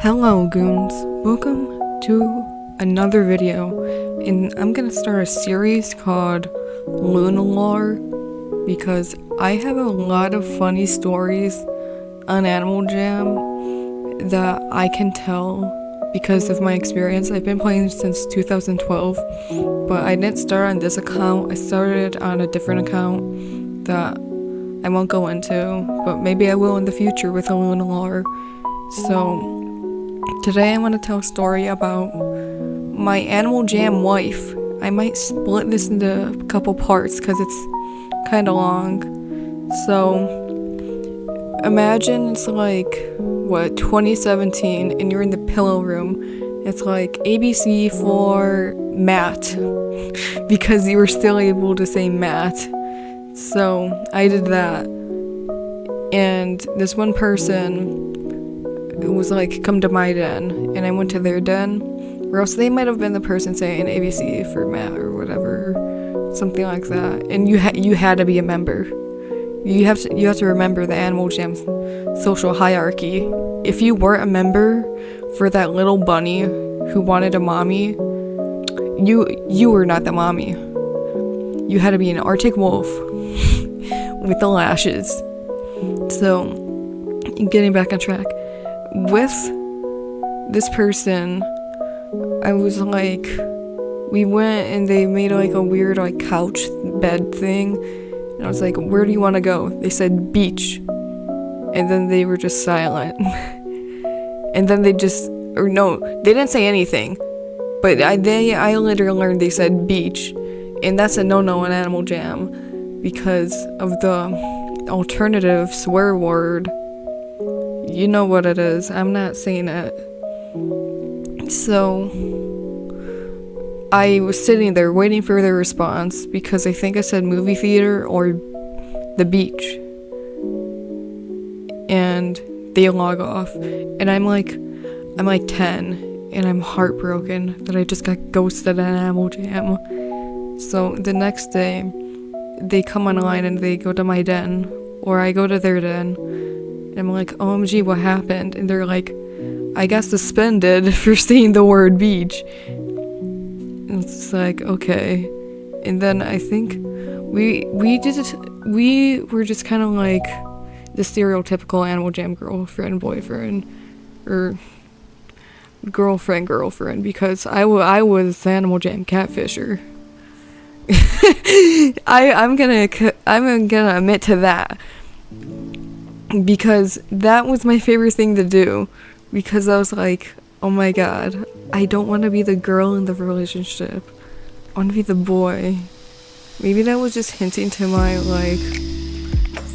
Hello goons, welcome to another video, and I'm gonna start a series called Loon because I have a lot of funny stories on Animal Jam that I can tell because of my experience. I've been playing since 2012, but I didn't start on this account. I started on a different account that I won't go into, but maybe I will in the future with a Loon. So today I want to tell a story about my Animal Jam life. I might split this into a couple parts because it's kind of long. So imagine it's like 2017 and you're in the pillow room. It's like ABC for Matt because you were still able to say Matt. So I did that, and this one person was like, come to my den, and I went to their den, or else they might have been the person saying ABC for Matt or whatever, something like that. And you had to be a member. You have to remember the Animal Jam social hierarchy. If you weren't a member for that little bunny who wanted a mommy, you were not the mommy. You had to be an Arctic wolf with the lashes. So, getting back on track. With this person, I was like, we went and they made like a weird like couch bed thing. And I was like, where do you want to go? They said beach. And then they were just silent. And then they didn't say anything. But I literally learned they said beach. And that's a no-no in Animal Jam because of the alternative swear word. You know what it is. I'm not saying it. So I was sitting there waiting for their response because I think I said movie theater or the beach. And they log off. And I'm like 10 and I'm heartbroken that I just got ghosted at Animal Jam. So the next day, they come online and they go to my den, or I go to their den, and I'm like, OMG, what happened? And they're like, I got suspended for saying the word beach. And it's like, okay. And then I think we were just kind of like the stereotypical Animal Jam girlfriend, boyfriend, or girlfriend, because I was the Animal Jam catfisher. I'm gonna admit to that because that was my favorite thing to do, because I was like, oh my god, I don't want to be the girl in the relationship, I want to be the boy. Maybe that was just hinting to my like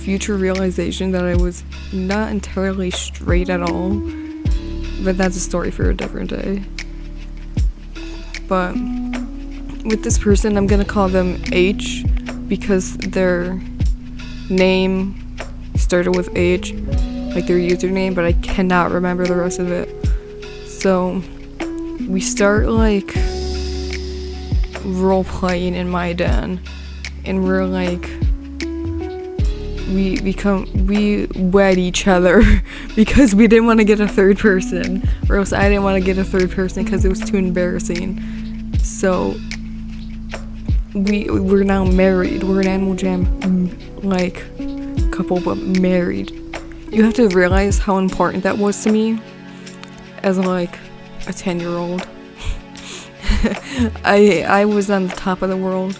future realization that I was not entirely straight at all, but that's a story for a different day. But with this person, I'm gonna call them H because their name started with H, like their username, but I cannot remember the rest of it. So we start like role playing in my den, and we're like, we wed each other because we didn't want to get a third person, or else I didn't want to get a third person because it was too embarrassing. So we're now married. We're an Animal Jam like couple, but married. You have to realize how important that was to me as like a 10-year-old. I was on the top of the world.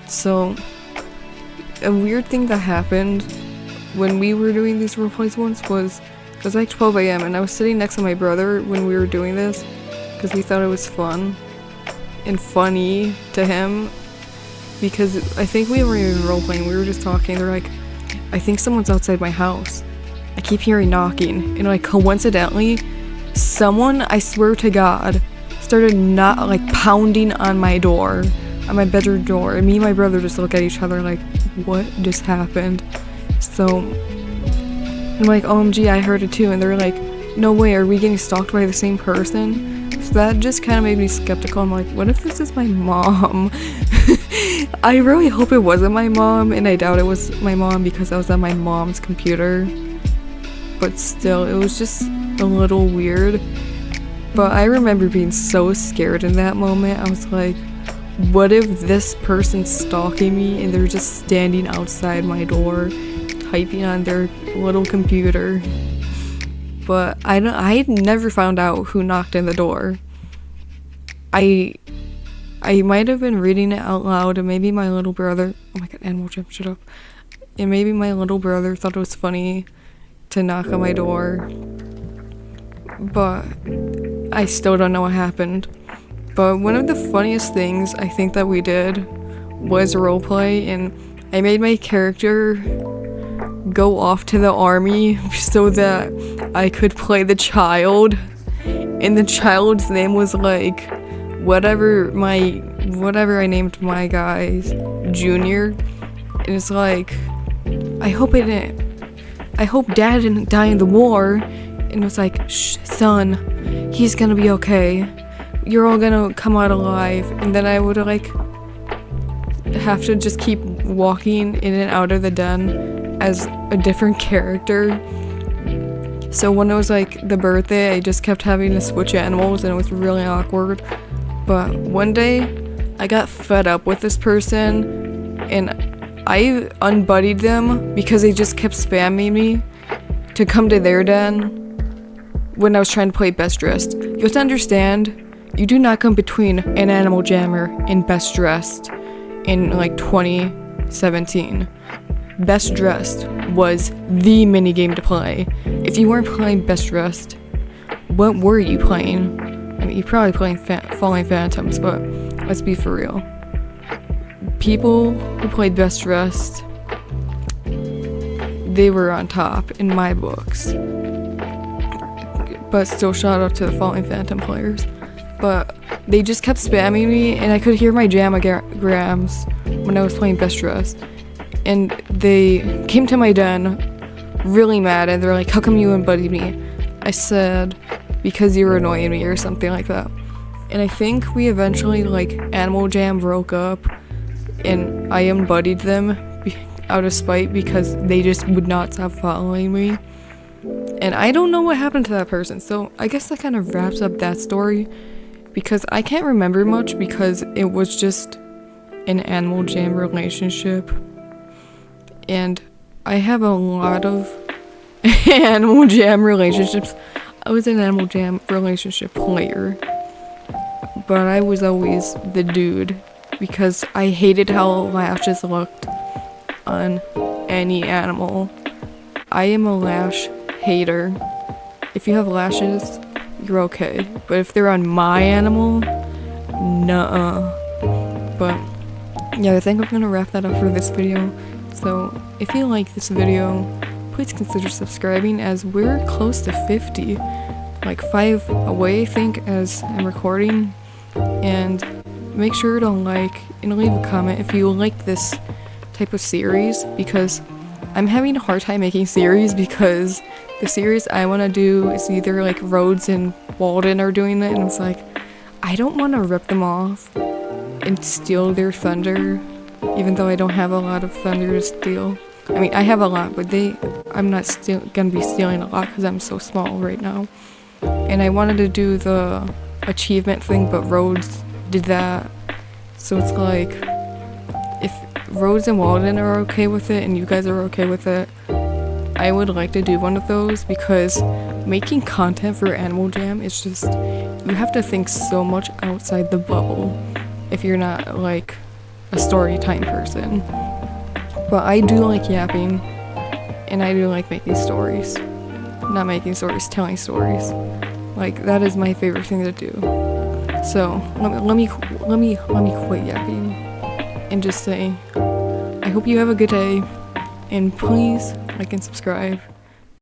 So a weird thing that happened when we were doing these roleplays once was, it was like 12 a.m. and I was sitting next to my brother when we were doing this because we thought it was fun and funny to him, because I think we weren't even role-playing, we were just talking. They're like, I think someone's outside my house. I keep hearing knocking, and like coincidentally, someone, I swear to God, started not like pounding on my door, on my bedroom door, and me and my brother just look at each other like, what just happened? So I'm like, OMG, I heard it too, and they're like, no way, are we getting stalked by the same person? So that just kind of made me skeptical. I'm like, what if this is my mom? I really hope it wasn't my mom, and I doubt it was my mom because I was on my mom's computer. But still, it was just a little weird. But I remember being so scared in that moment. I was like, what if this person's stalking me and they're just standing outside my door typing on their little computer? But I never found out who knocked on the door. I might have been reading it out loud, and maybe my little brother, oh my god, Animal Jam, shut up. And maybe my little brother thought it was funny to knock on my door. But I still don't know what happened. But one of the funniest things I think that we did was roleplay, and I made my character go off to the army so that I could play the child. And the child's name was like whatever I named my guys, Junior. And it's like, I hope Dad didn't die in the war. And it was like, shh, son, he's gonna be okay. You're all gonna come out alive. And then I would like have to just keep walking in and out of the den as a different character. So when it was like the birthday, I just kept having to switch animals, and it was really awkward. But one day I got fed up with this person, and I unbuddied them because they just kept spamming me to come to their den when I was trying to play Best Dressed. You have to understand, you do not come between an Animal Jammer and Best Dressed in like 2017. Best Dressed was the minigame to play. If you weren't playing Best Dressed, what were you playing? I mean, you're probably playing Falling Phantoms, but let's be for real. People who played Best Dressed, they were on top in my books. But still, shout out to the Falling Phantom players. But they just kept spamming me, and I could hear my jamagrams when I was playing Best Dressed. And they came to my den really mad, and they're like, how come you unbuddied me? I said, because you were annoying me or something like that. And I think we eventually, like, Animal Jam broke up, and I unbuddied them out of spite because they just would not stop following me. And I don't know what happened to that person, so I guess that kind of wraps up that story, because I can't remember much because it was just an Animal Jam relationship. And I have a lot of Animal Jam relationships. I was an Animal Jam relationship player, but I was always the dude because I hated how lashes looked on any animal. I am a lash hater. If you have lashes, you're okay, but if they're on my animal, nuh-uh. But yeah, I think I'm gonna wrap that up for this video. So if you like this video, please consider subscribing, as we're close to 50, like 5 away I think as I'm recording. And make sure to like and leave a comment if you like this type of series, because I'm having a hard time making series because the series I want to do is either like Rhodes and Walden are doing it, and it's like, I don't want to rip them off and steal their thunder, even though I don't have a lot of thunder to steal. I mean, I have a lot, but I'm not gonna be stealing a lot because I'm so small right now. And I wanted to do the achievement thing, but Rhodes did that. So it's like, if Rhodes and Walden are okay with it and you guys are okay with it, I would like to do one of those, because making content for Animal Jam is just, you have to think so much outside the bubble if you're not like a story time person. But I do like yapping, and I do like making stories. Not making stories, telling stories. Like, that is my favorite thing to do. So let me quit yapping and just say, I hope you have a good day, and please like and subscribe.